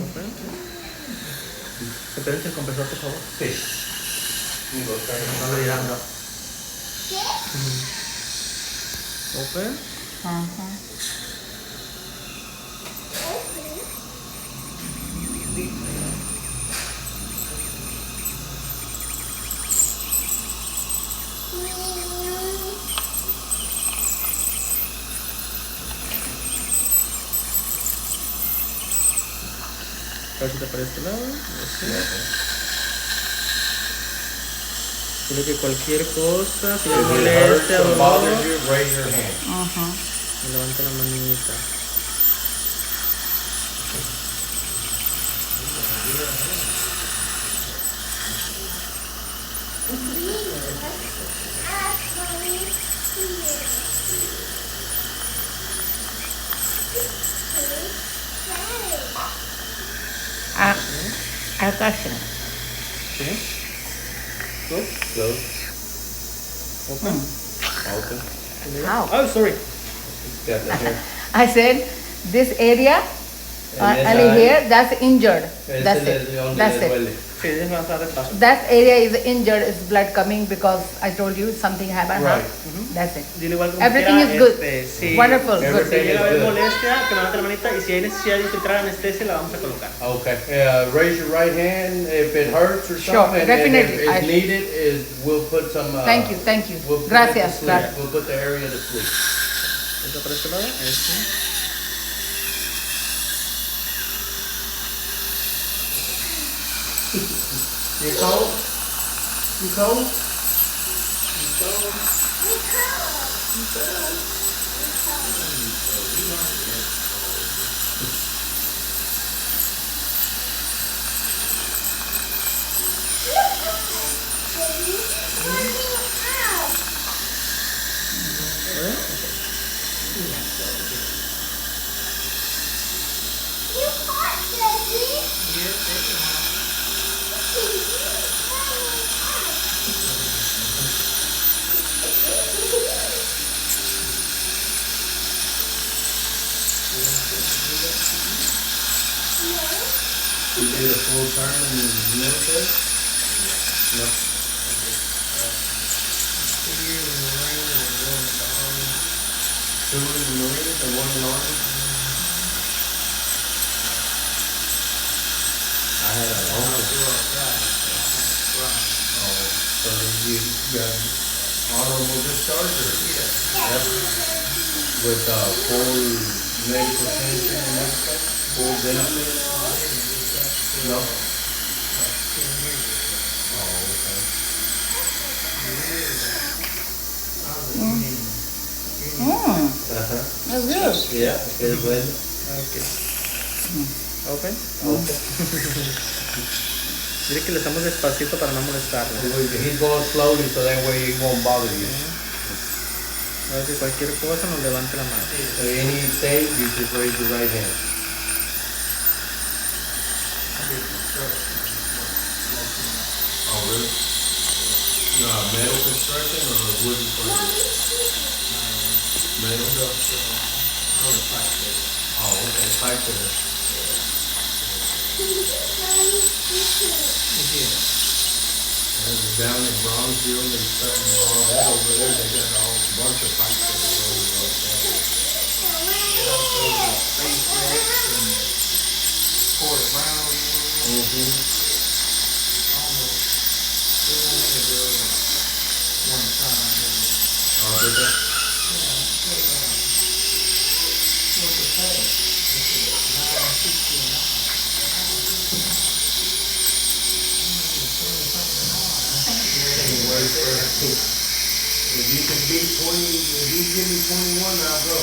Open. ¿Te el compresor, por favor? Sí. No lo dirán, no. Open. Casi para este lado. Creo que cualquier cosa, si le molesta o no, me levanta la manita. Action. Okay. Close. Open. Open. Ow. Oh, sorry. Got the hair. I said this area, And this only eye. here, that's injured. Ese That's es it. donde That's le it. duele. Sí, déjame avanzar despacio. That area is injured, is blood coming because I told you something happened. Right. That's it. Dile igual como Everything quiera, is good. sí. Wonderful. Si Everything llega a is haber good. molestia, que me levante la manita y si hay necesidad de infiltrar anestesia, la vamos a colocar. Okay. Raise your right hand if it hurts or Sure, something. definitely. And if needed, we'll put some. Thank you. We'll put Gracias. it to sleep. We'll put the area to sleep. ¿Esto para este lado? Este. You cold? You cold? You cold? You did a full term in the military? No. Two in the Marines and one in the Army? I had a uncle. Oh, so you got honorable discharge or? Yep. With full medical pension and everything? Full benefits? No? Oh, okay. Uh-huh. That's good. Yeah, es bueno. Okay. Open. Okay. Dile que le estamos despacito para no molestarlo. He's going slowly so that way it won't bother you. A ver si cualquier cosa nos levante la mano. So anything, you just raise your right hand. Oh, really? No, metal construction or wooden furniture? Metal? Oh, okay, pipe fitter. Down in Bronzeville, and stuff and all that over there, they got a bunch of pipe fitters over there. Oh, did they? If you can beat 20, if you give me 21, I'll go.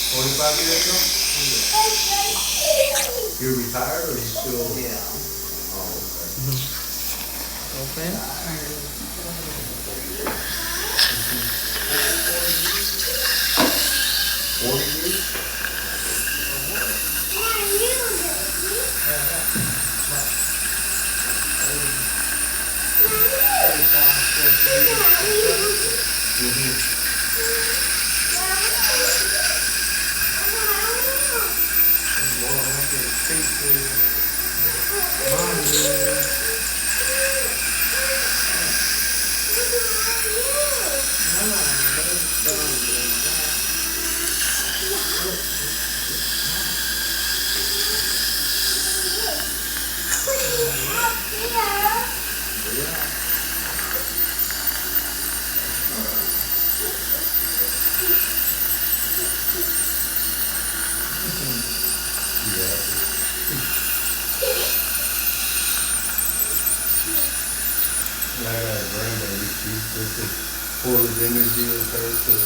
45 years ago? You're retired or you still? Yeah. Oh, okay. Open. I got a grandbaby. She's just as full of energy as her too.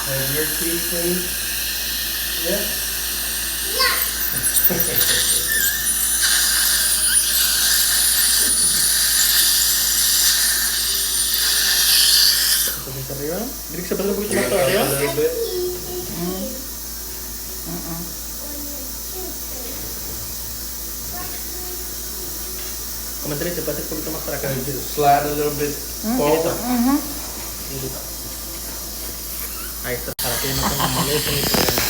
Have your teeth clean? Yeah? Un poquito arriba. ¿Quieres que se pase un poquito más para arriba? A little bit. Coméntale, te pase un poquito más para acá. And just slide a little bit forward. Ahí está, para que no tenga molestia ni problema.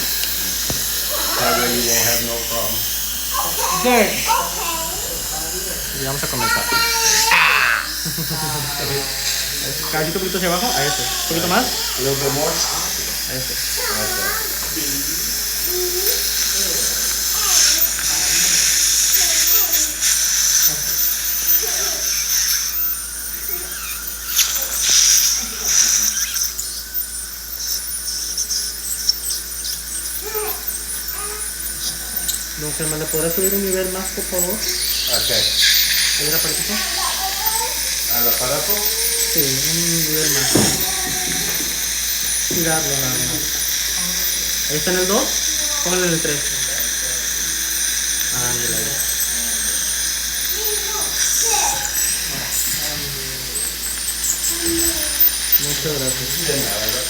That way you won't have no problem. Good. Y vamos a comenzar. Caballito un poquito hacia abajo, a ese. Un poquito más, A little bit more. a ese. Don Germán, ¿le podrás subir un nivel más, por favor? Okay. ¿Ahí el aparatito? ¿Al aparato? Sí, un nivel más. Y darle nada más. Ahí está en el 2, póngale en el 3. Ándale ahí. Muchas gracias. De nada.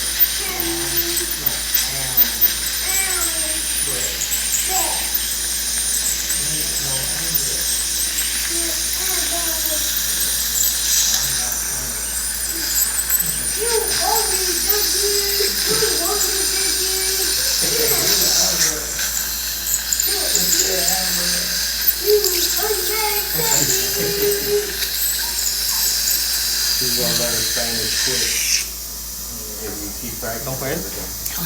She's gonna learn Spanish quick if you keep practicing. ¿Don Joel? How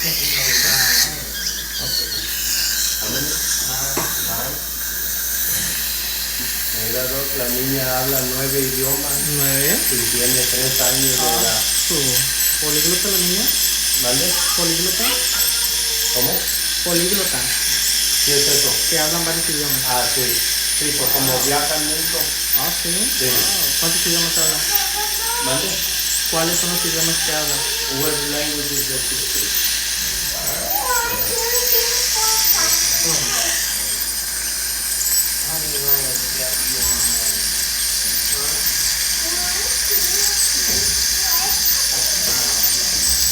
many? Nine. Mira, Doc, la niña habla 9 idiomas 9. y tiene 3 años de edad. ¿Políglota la niña? ¿Vale? ¿Políglota? ¿Cómo? Políglota. ¿Qué es eso? Que hablan varios idiomas. Ah, sí. Sí, pues como viajan mucho. Ah, sí. Sí. Wow. ¿Cuántos idiomas hablan? ¿Vale? ¿Cuáles son los idiomas que hablan? What languages does she speak?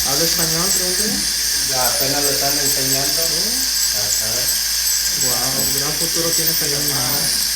¿Habla español? Pregúntale. Ya apenas le están enseñando. Ajá. Wow, gran futuro tiene esta niña.